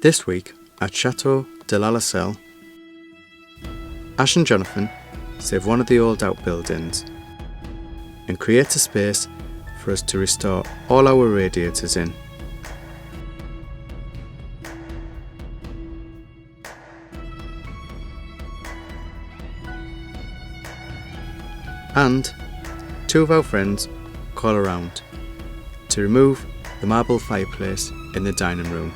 This week at Château de Lalacelle, Ash and Jonathan save one of the old outbuildings and create a space for us to restore all our radiators in. And two of our friends call around to remove the marble fireplace in the dining room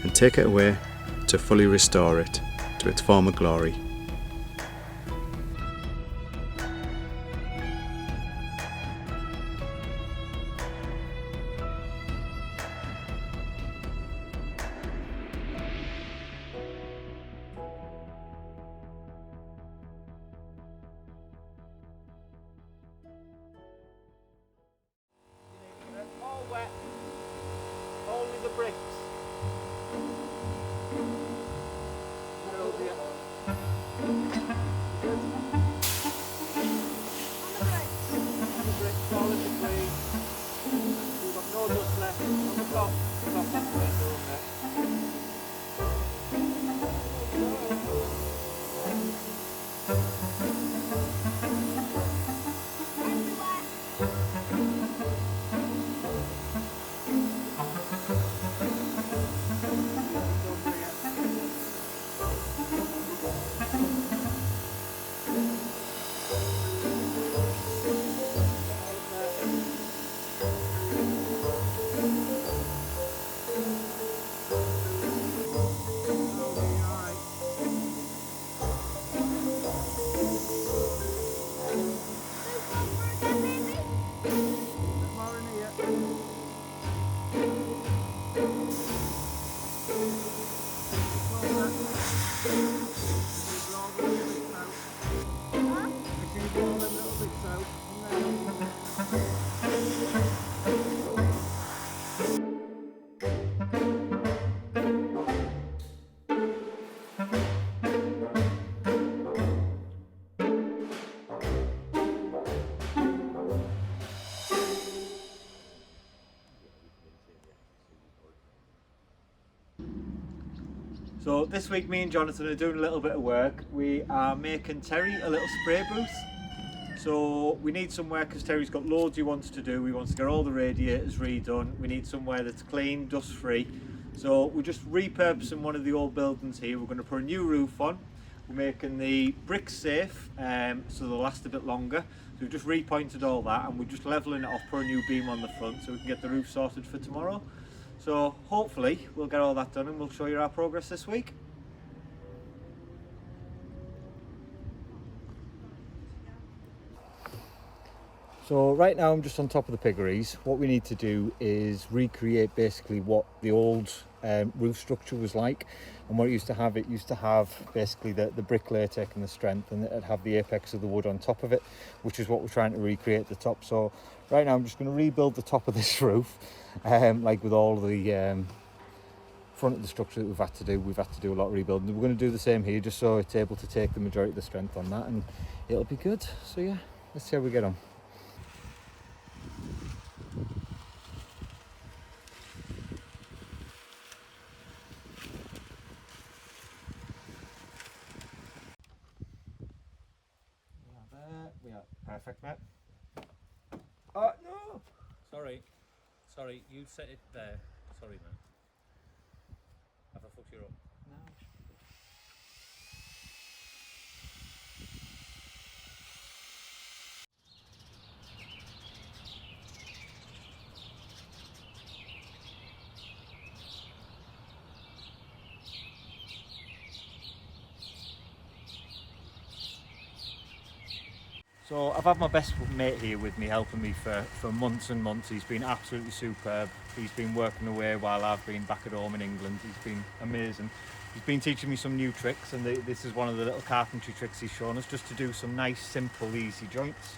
and take it away to fully restore it to its former glory. All wet, only the bricks. All in between. We've got no dust left on the top. Top left window there. So this week me and Jonathan are doing a little bit of work. We are making Terry a little spray booth. So we need somewhere, because Terry's got loads he wants to do. He wants to get all the radiators redone. We need somewhere that's clean, dust free. So we're just repurposing one of the old buildings here. We're going to put a new roof on. We're making the bricks safe so they'll last a bit longer. So we've just repointed all that and we're just levelling it off, put a new beam on the front so we can get the roof sorted for tomorrow. So hopefully we'll get all that done and we'll show you our progress this week. So right now I'm just on top of the piggeries. What we need to do is recreate basically what the old roof structure was like, and what it used to have basically the bricklayer taking the strength, and it'd have the apex of the wood on top of it, which is what we're trying to recreate at the top. So right now I'm just going to rebuild the top of this roof, like with all the front of the structure that we've had to do a lot of rebuilding. We're going to do the same here, just so it's able to take the majority of the strength on that, and it'll be good. So yeah, let's see how we get on. We are perfect, mate. Oh no! Sorry, you set it there. Sorry, man. Have I fucked you up? No. So I've had my best mate here with me, helping me for months and months. He's been absolutely superb. He's been working away while I've been back at home in England. He's been amazing. He's been teaching me some new tricks, and this is one of the little carpentry tricks he's shown us, just to do some nice, simple, easy joints.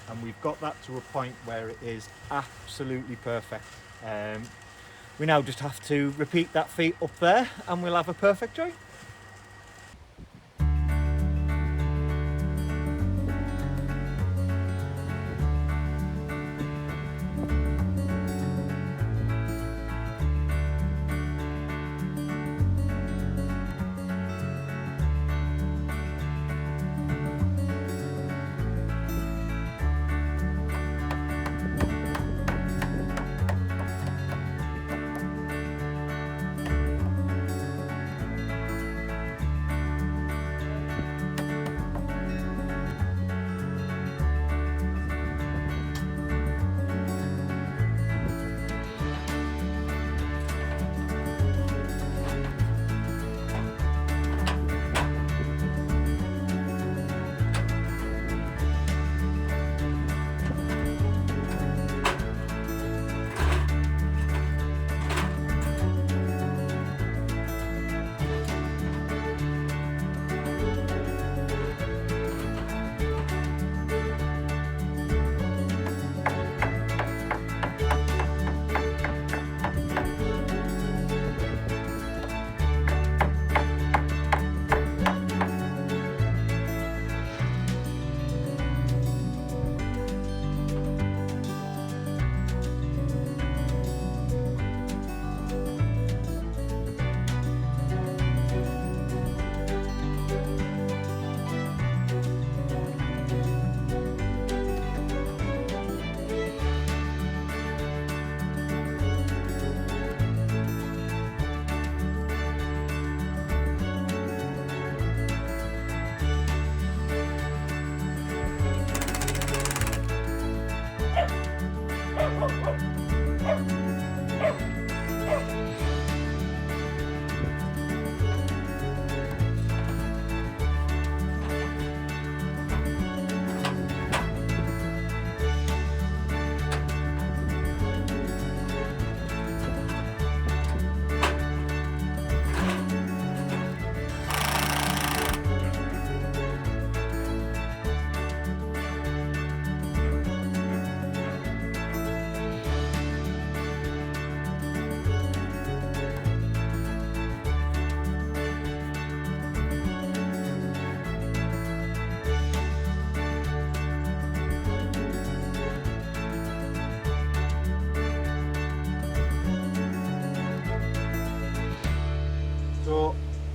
And we've got that to a point where it is absolutely perfect. We now just have to repeat that feat up there and we'll have a perfect joint.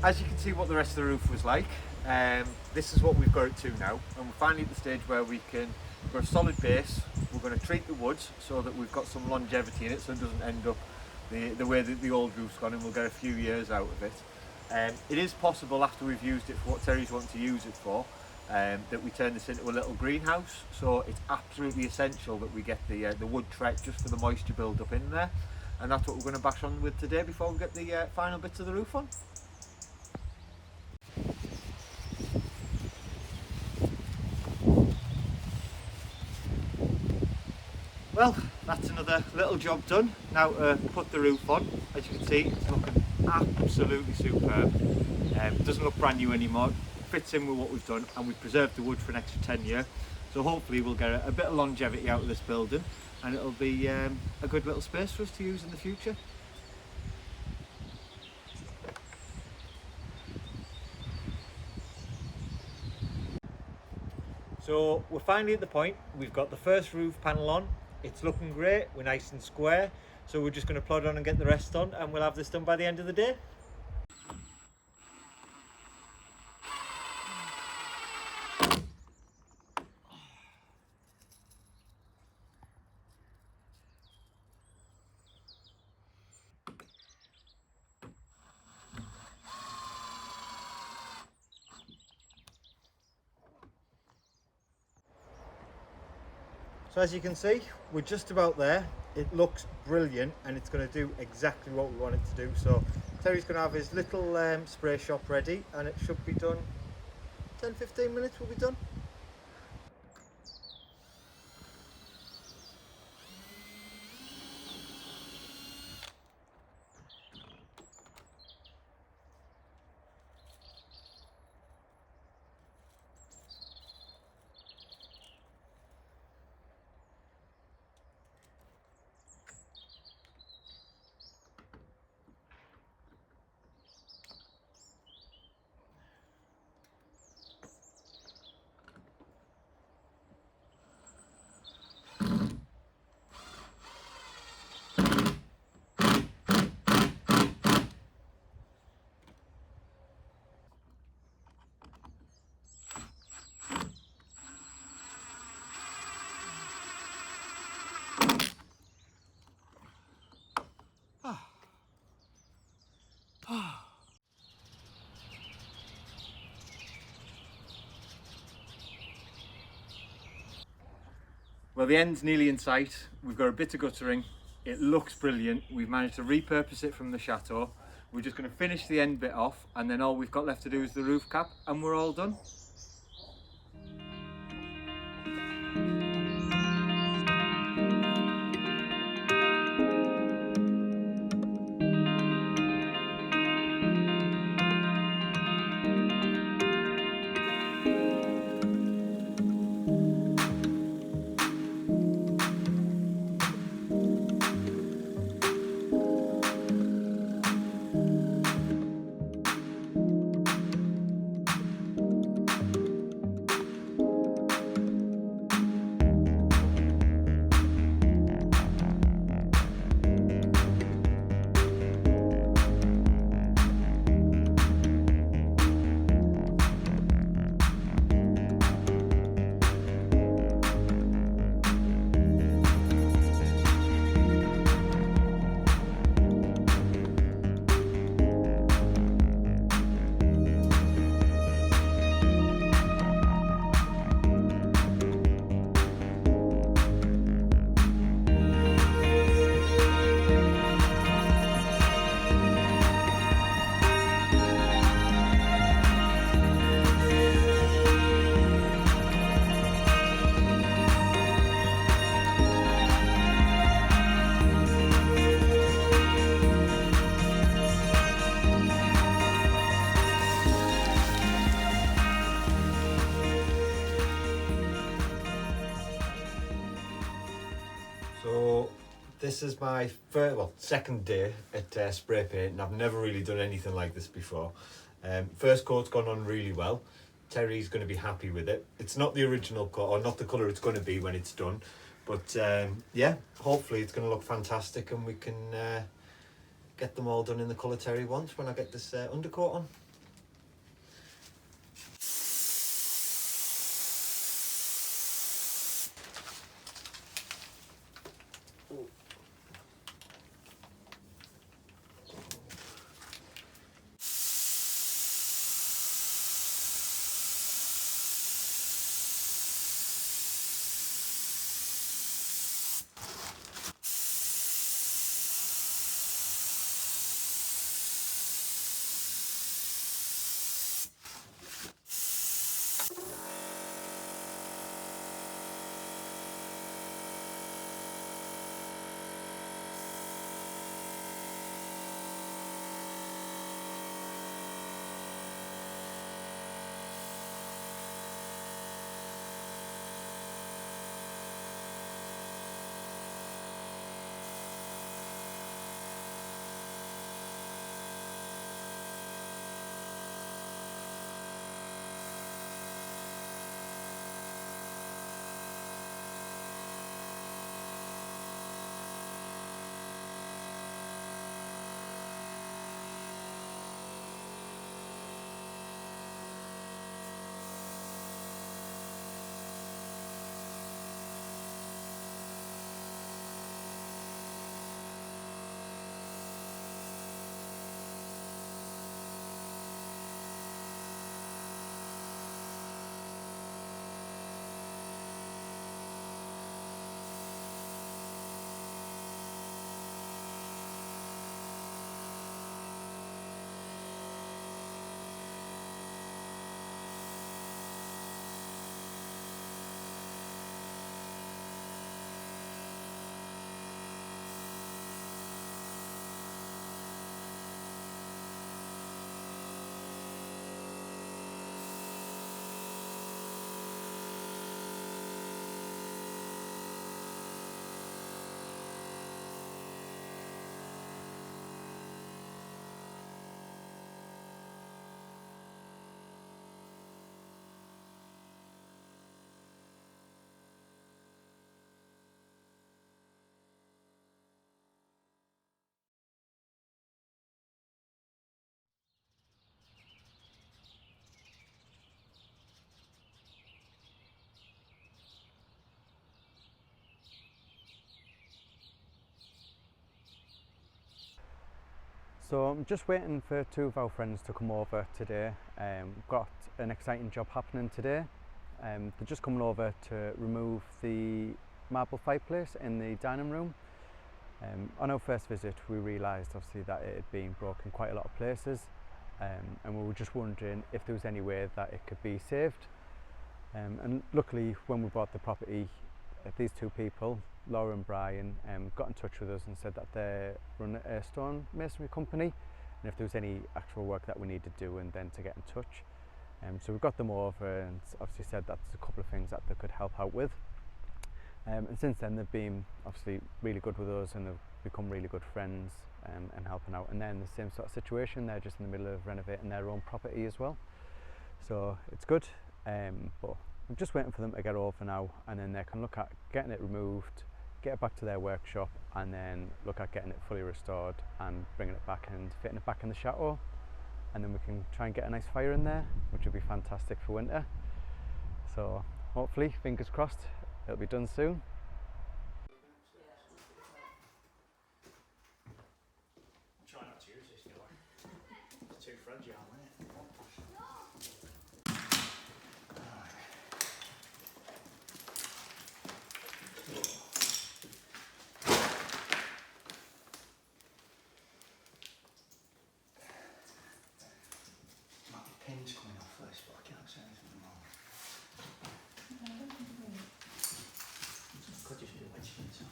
as you can see what the rest of the roof was like, this is what we've got it to now, and we're finally at the stage where we've got a solid base. We're going to treat the wood so that we've got some longevity in it, so it doesn't end up the way that the old roof's gone, and we'll get a few years out of it. It is possible, after we've used it for what Terry's wanting to use it for, that we turn this into a little greenhouse. So it's absolutely essential that we get the wood trekked just for the moisture build up in there, and that's what we're going to bash on with today before we get the final bits of the roof on. Well, that's another little job done. Now put the roof on. As you can see, it's looking absolutely superb. It doesn't look brand new anymore. It fits in with what we've done, and we've preserved the wood for an extra 10 years. So hopefully we'll get a bit of longevity out of this building, and it'll be a good little space for us to use in the future. So we're finally at the point. We've got the first roof panel on. It's looking great, we're nice and square, so we're just going to plod on and get the rest done, and we'll have this done by the end of the day. So as you can see, we're just about there. It looks brilliant, and it's going to do exactly what we want it to do. So Terry's going to have his little spray shop ready, and it should be done 10-15 minutes will be done. Well, the end's nearly in sight. We've got a bit of guttering. It looks brilliant. We've managed to repurpose it from the Chateau. We're just going to finish the end bit off, and then all we've got left to do is the roof cap, and we're all done. So this is my second day at spray paint, and I've never really done anything like this before. First coat's gone on really well. Terry's going to be happy with it. It's not the original coat, or not the colour it's going to be when it's done, but yeah, hopefully it's going to look fantastic, and we can get them all done in the colour Terry wants when I get this undercoat on. So I'm just waiting for two of our friends to come over today. Got an exciting job happening today. They're just coming over to remove the marble fireplace in the dining room. On our first visit we realised obviously that it had been broken quite a lot of places, and we were just wondering if there was any way that it could be saved. And luckily when we bought the property, these two people, Laura and Brian, got in touch with us and said that they run a stone masonry company, and if there was any actual work that we needed doing, then to get in touch. So we got them over and obviously said that there's a couple of things that they could help out with. And since then they've been obviously really good with us, and they've become really good friends and helping out. And they're in the same sort of situation, they're just in the middle of renovating their own property as well. So it's good, but I'm just waiting for them to get over now, and then they can look at getting it removed, get it back to their workshop, and then look at getting it fully restored and bringing it back and fitting it back in the chateau. And then we can try and get a nice fire in there, which would be fantastic for winter. So hopefully, fingers crossed, it'll be done soon. Try not to use this door. It's too fragile, isn't it? Might be pins coming off this, but I can't see anything at the moment. Could just be wedged inside.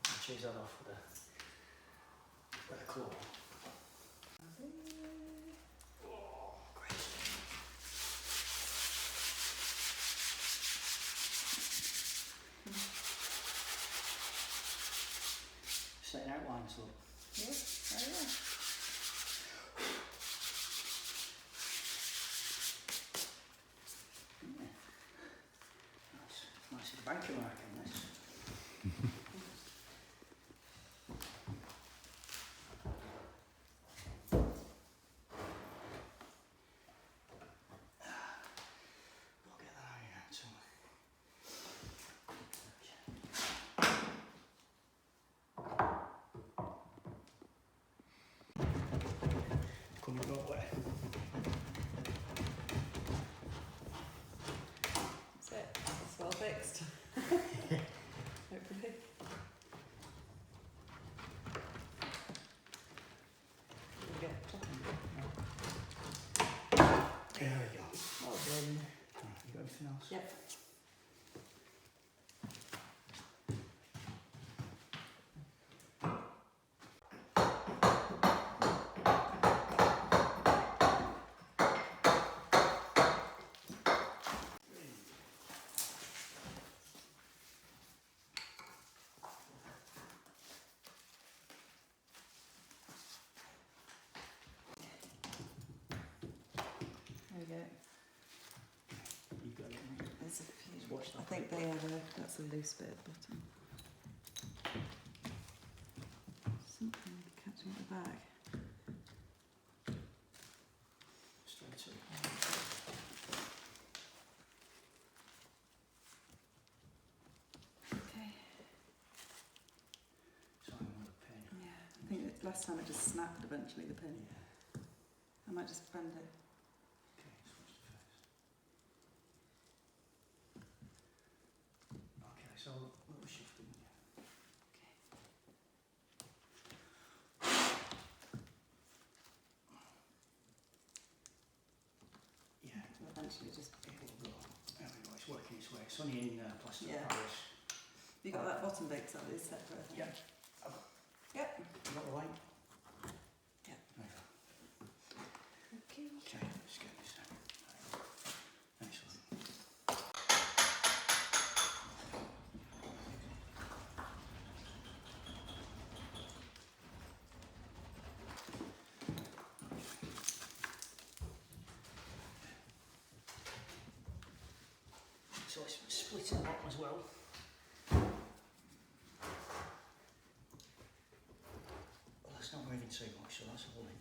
I'll choose that off with a claw. Oh, great. Setting outlines up. Yeah, very well. Yeah. Nice banker mark on this. We'll get that out here somewhere. Coming that way. That's it. It's well fixed. Hopefully. There There we go. Well done. Alright, you got anything else? Yep. There we go. You got it. There's a few. Just watch that. I think they have that's a loose bit at the bottom. Something catching at the back. Straight up. Okay. Sorry, with a pin. Yeah. I think that last time it just snapped eventually, the pin. Yeah. I might just bend it. Okay, switch the face. Okay, so what was shifting? Okay. Yeah, So eventually just. it will go. There we go, it's working its way. It's only in plaster Yeah. Paris. You got that bottom bit, so it's separate. I think. Yeah. I've got, Yep. you got the light? Yep. There we go. Okay. Okay, let's get this out. Excellent. So it's split at the bottom as well. Well, that's not moving too much, so that's all in.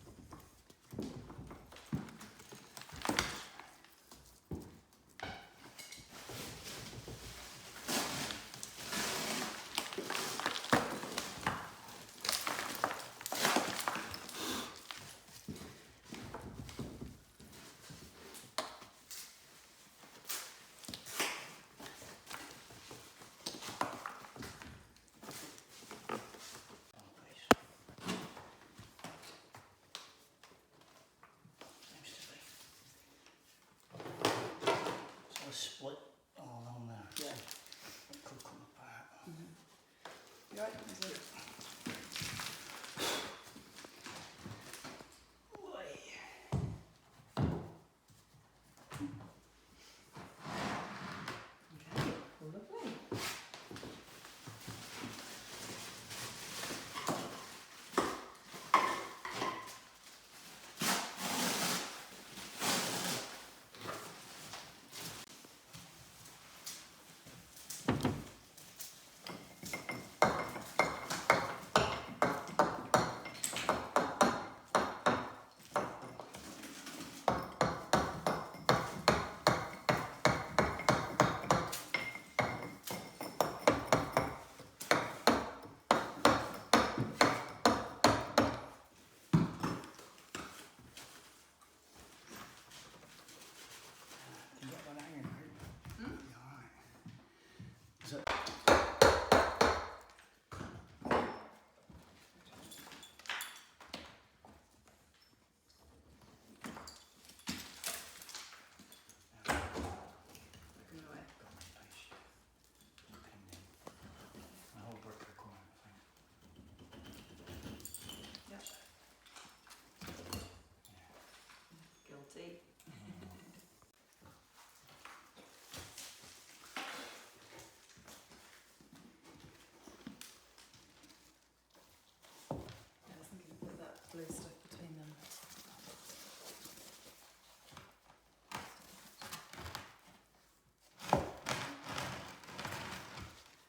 glue stuff between them.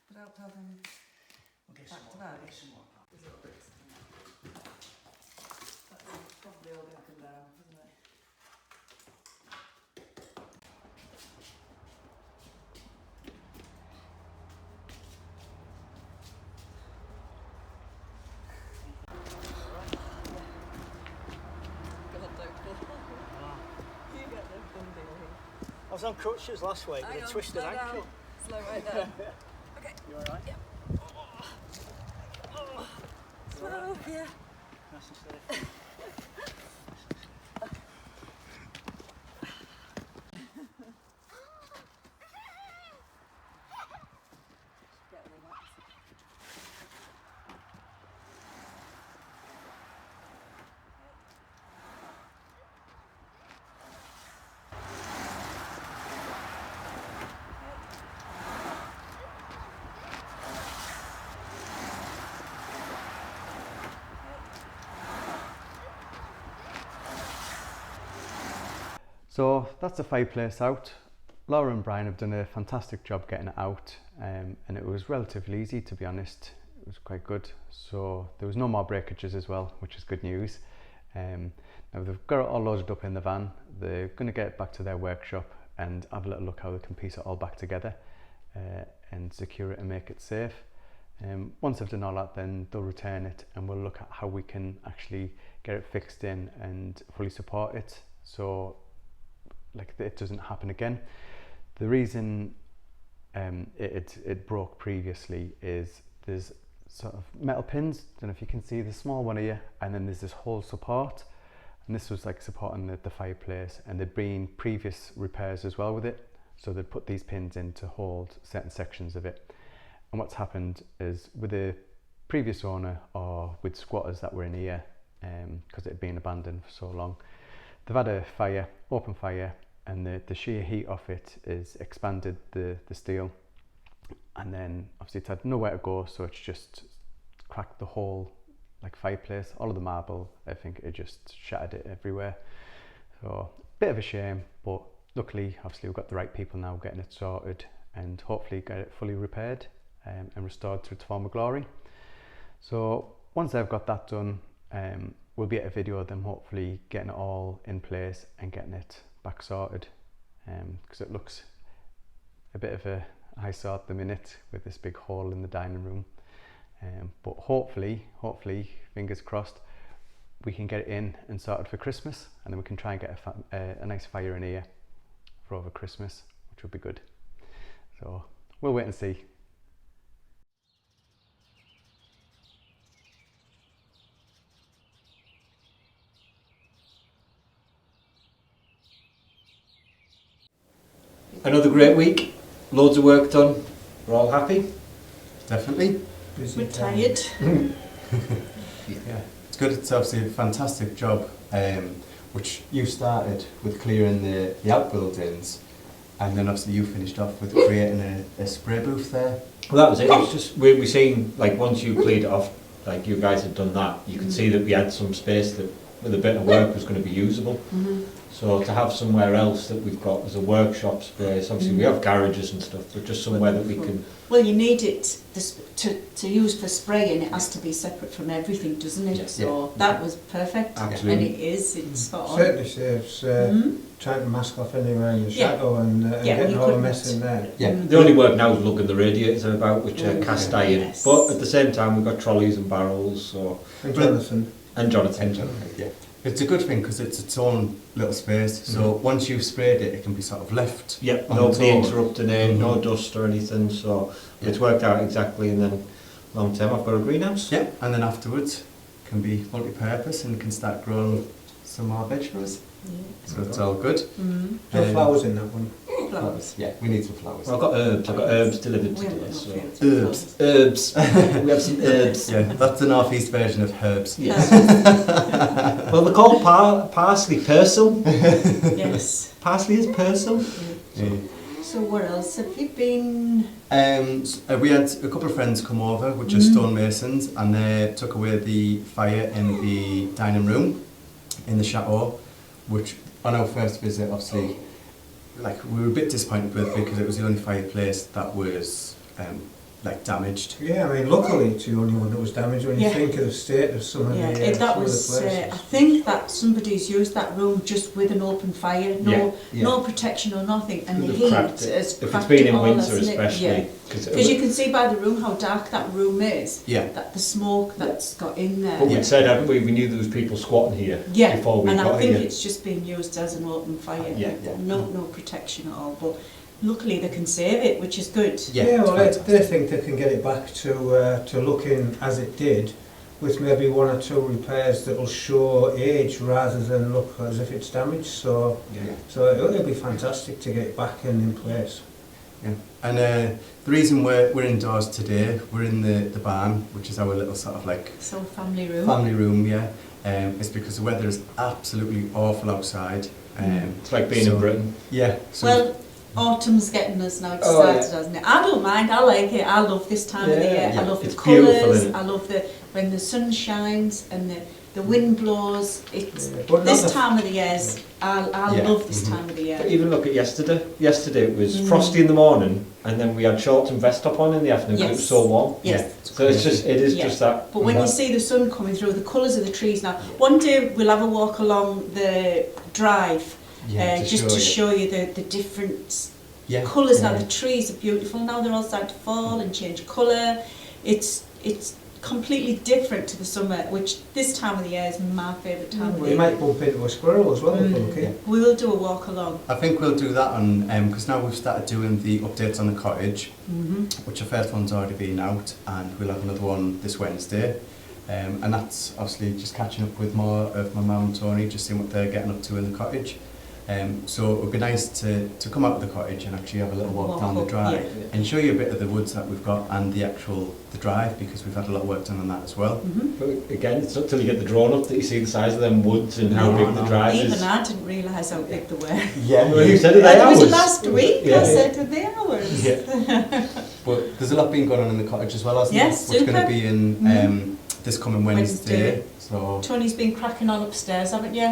Would help have them back to back. These little bits. That's probably all going up and down, isn't it? I was on crutches last week with a twisted ankle. Slow right down. Okay. You alright? Yep. Slow, yeah. Nice and steady. Get rid of that. So that's the fireplace out. Laura and Brian have done a fantastic job getting it out, and it was relatively easy, to be honest. It was quite good. So there was no more breakages as well, which is good news. Now they've got it all loaded up in the van. They're going to get it back to their workshop and have a little look how they can piece it all back together and secure it and make it safe. Once they've done all that, then they'll return it and we'll look at how we can actually get it fixed in and fully support it, so like it doesn't happen again. The reason it broke previously is there's sort of metal pins, don't know if you can see the small one here, and then there's this whole support, and this was like supporting the fireplace, and there'd been previous repairs as well with it, so they'd put these pins in to hold certain sections of it. And what's happened is with the previous owner or with squatters that were in here, because it had been abandoned for so long, they've had a fire, open fire, and the sheer heat of it is expanded the steel, and then obviously it's had nowhere to go, so it's just cracked the whole like fireplace, all of the marble. I think it just shattered it everywhere. So bit of a shame, but luckily obviously we've got the right people now getting it sorted and hopefully get it fully repaired and restored to its former glory. So once I've got that done, we'll be at a video of them hopefully getting it all in place and getting it back sorted, because it looks a bit of a eyesore at the minute with this big hole in the dining room, but hopefully fingers crossed we can get it in and sorted for Christmas, and then we can try and get a nice fire in here for over Christmas, which would be good. So we'll wait and see. Another great week, loads of work done, we're all happy. Definitely. We're tired. Yeah, it's good. It's obviously a fantastic job, which you started with clearing the outbuildings, and then obviously you finished off with creating a spray booth there. Well, that was it. It's just we seen, like, once you cleared it off, like you guys had done that, you could see that we had some space that with a bit of work was going to be usable. So to have somewhere else that we've got as a workshop space, obviously we have garages and stuff, but just somewhere that we can... Well, you need it to use for spraying. It has to be separate from everything, doesn't it? Yeah. So that was perfect. Absolutely. And it is, it's spot on. Certainly saves trying to mask off anywhere in the chateau and getting you all the couldn't. mess in there. Yeah. The only work now is lugging the radiators about, which are cast iron, Yes. but at the same time we've got trolleys and barrels, so... And Jonathan. And Jonathan. Yeah. It's a good thing because it's its own little space, so once you've sprayed it, it can be sort of left. Yep, on nobody its own. interrupting it, no dust or anything, so it's worked out exactly. And then long term I've got a greenhouse. Yeah, and then afterwards can be multi-purpose and can start growing some more vegetables. So it's all good. No flowers in that one. Flowers. Yeah, we need some flowers. Well, I've got herbs. I've got herbs delivered We haven't today. got So. fields with Herbs. flowers. Herbs. We have some herbs. Yeah, that's the northeast version of herbs. Yes. Well, they're called parsley, persil. Yes. Parsley is persil. Yeah. So what else have you been? We had a couple of friends come over, which are stonemasons, and they took away the fire in the dining room in the Chateau, which on our first visit, obviously, like we were a bit disappointed with because it was the only fireplace that was like damaged. Yeah, I mean, luckily it's the only one that was damaged when you think of the state of some of the, that some of the was. places. I think that somebody's used that room just with an open fire, no protection or nothing, and the heat Cracked it. has If cracked it's been it in all, winter hasn't it? especially. Because you can see by the room how dark that room is. Yeah. That the smoke that's got in there. But we'd said, haven't we knew there was people squatting here before we and got I think here. it's just been used as an open fire. Yeah. No protection at all. But luckily they can save it, which is good. Yeah, well, they think they can get it back to looking as it did, with maybe one or two repairs that will show age rather than look as if it's damaged. So, so it'll be fantastic to get it back and in place. Yeah. And the reason we're indoors today, we're in the barn, which is our little sort of like So family room. family room, is because the weather is absolutely awful outside. It's like being in Britain. Yeah. So Well, autumn's getting us now, it's started, hasn't it? I don't mind, I like it, I love this time of the year, I love the It's beautiful, colours, isn't it? I love when the sun shines and the wind blows. It's But this time of the year, I love this time of the year. But even look at yesterday. Yesterday it was frosty in the morning, and then we had shorts and vest top on in the afternoon because it was so warm. Yes. So it is just that. But when you see the sun coming through, the colours of the trees now, one day we'll have a walk along the drive, just to show you the different colours now. The trees are beautiful now, they're all starting to fall and change colour. It's completely different to the summer, which this time of the year is my favourite time of the We year. might bump into a squirrel as well if we're lucky. We will do a walk along. I think we'll do that on because now we've started doing the updates on the cottage, which the first one's already been out, and we'll have another one this Wednesday. And that's obviously just catching up with more of my mum and Tony, just seeing what they're getting up to in the cottage. So it would be nice to come out of the cottage and actually have a little walk down the drive and show you a bit of the woods that we've got and the drive, because we've had a lot of work done on that as well. But again, it's not till you get the drone up that you see the size of them woods and how big the drive is. Even I didn't realise how big they were. Yeah, Well, you said it, they It was hours. last week, I said to the hours. But there's a lot been going on in the cottage as well, hasn't Yes, there? Which is going super. to be in this coming Wednesday. So Tony's been cracking on upstairs, haven't you?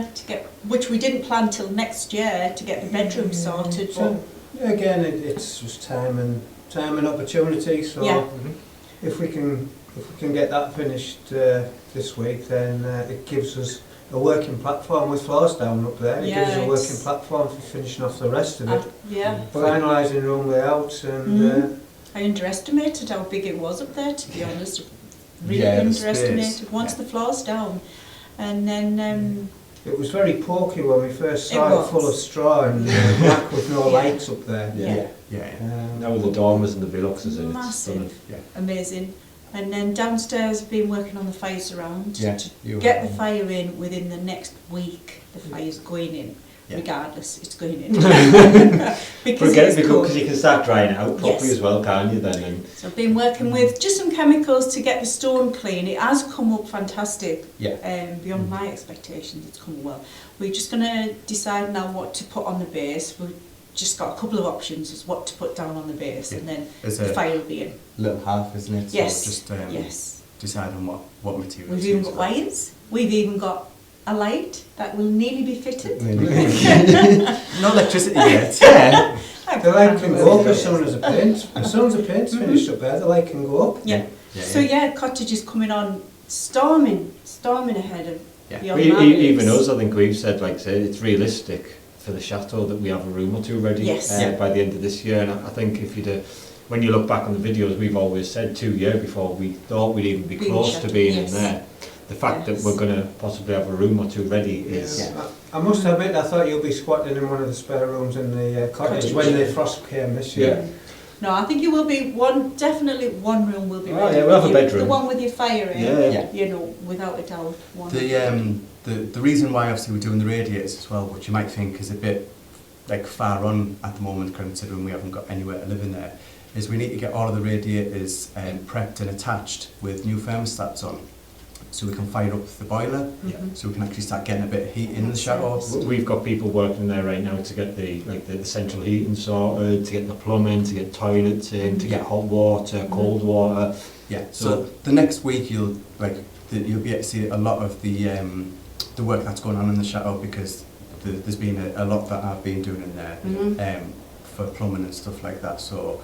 Which we didn't plan till next year to get the bedroom sorted. So, again, it's just time and opportunity. So if we can get that finished this week, then it gives us a working platform with floors down up there. It gives us a working platform for finishing off the rest of it. Finalising room layout and. I underestimated how big it was up there, to be honest. Really the underestimated. space. Once the floor's down, and then It was very porky when we first saw It it, was. full of straw and black with no lights up there. Now with the dormers and the Veluxes in it. massive, yeah. amazing. And then downstairs, been working on the fire surround Yeah, to you get have. the fire in within the next week. The fire's going in, regardless, it's going in. But again, it'd be good because you can start drying it out properly Yes. as well, can't you then? And So I've been working with just some chemicals to get the stone clean. It has come up fantastic. Beyond my expectations, it's come well. We're just going to decide now what to put on the base. We've just got a couple of options as what to put down on the base, and then There's the a fire will be in. little half, isn't it? Yes, So just yes. decide on what material. We've to even use. got wires. We've even got a light that will nearly be fitted. No electricity yet. The light can go up as soon as the paint. As soon as the paint's finished up there, the light can go up. So cottage is coming on storming ahead of beyond We, my even beliefs. us, I think we've said, like I said, it's realistic for the Chateau that we have a room or two ready by the end of this year. And I think if you'd when you look back on the videos, we've always said 2 years before we thought we'd even be close to being in there. The fact that we're going to possibly have a room or two ready is... I must admit, I thought you'll be squatting in one of the spare rooms in the cottage when the frost came this year. No, I think you will be definitely one room will be Oh, ready. yeah, we'll have a bedroom. The one with your fire in, Yeah. you know, without a doubt. One. The reason why obviously we're doing the radiators as well, which you might think is a bit like far on at the moment, considering we haven't got anywhere to live in there, is we need to get all of the radiators prepped and attached with new thermostats on. so we can fire up the boiler, so we can actually start getting a bit of heat in the chateau. We've got people working there right now to get the central heating sorted, to get the plumbing, to get toilets in, to get hot water, cold water. Yeah. So the next week you'll be able to see a lot of the work that's going on in the chateau, because there's been a lot that I've been doing in there for plumbing and stuff like that. So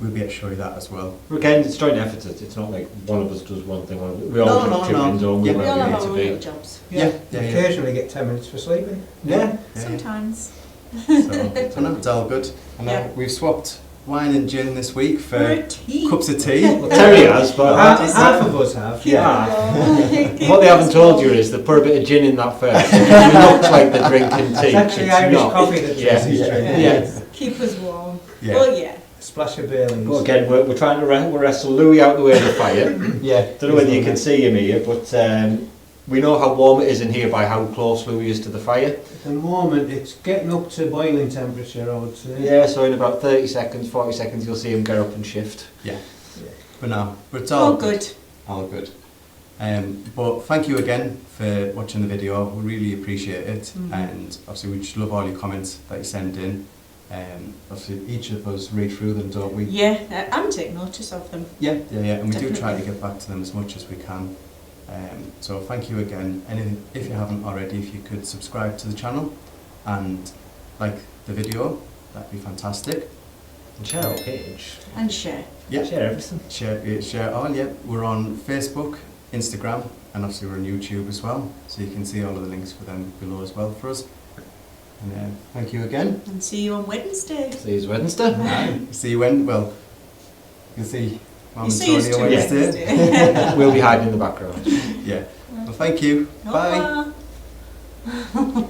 we'll be able to show you that as well. Again, it's joint effort. It's not like one of us does one thing. We all chip in, don't we? We all have our own be. little jobs. Yeah. Occasionally get 10 minutes for sleeping. Yeah. Sometimes. So it's all good. And we've swapped wine and gin this week for cups of tea. Well, Terry has, but half of us have. What they haven't told you is they put a bit of gin in that first. It looks like they're drinking tea. It's actually Irish coffee that Tracy's drinking. Yeah. Keep us warm. Yeah. Oh yeah. Splash of Baileys. But again, we're trying to wrestle Louis out the way of the fire. Don't know whether you can see him here, but we know how warm it is in here by how close Louis is to the fire. At the moment, it's getting up to boiling temperature, I would say. Yeah, so in about 30 seconds, 40 seconds, you'll see him get up and shift. Yeah. But it's all good. All good. But thank you again for watching the video. We really appreciate it, and obviously we just love all your comments that you send in. Obviously each of us read through them, don't we? Yeah, and take notice of them. Yeah, and we do try Definitely. to get back to them as much as we can. So thank you again. And if you haven't already, if you could subscribe to the channel and like the video, that'd be fantastic. And share our page. And share. Yeah. Share everything. Share all, yeah. We're on Facebook, Instagram, and obviously we're on YouTube as well. So you can see all of the links for them below as well for us. And thank you again. And see you on Wednesday. See you Wednesday. See you when, well, you'll see Mum and see us Tony on too Wednesday. We'll be hiding in the background. Yeah. Well, thank you. Bye. Bye.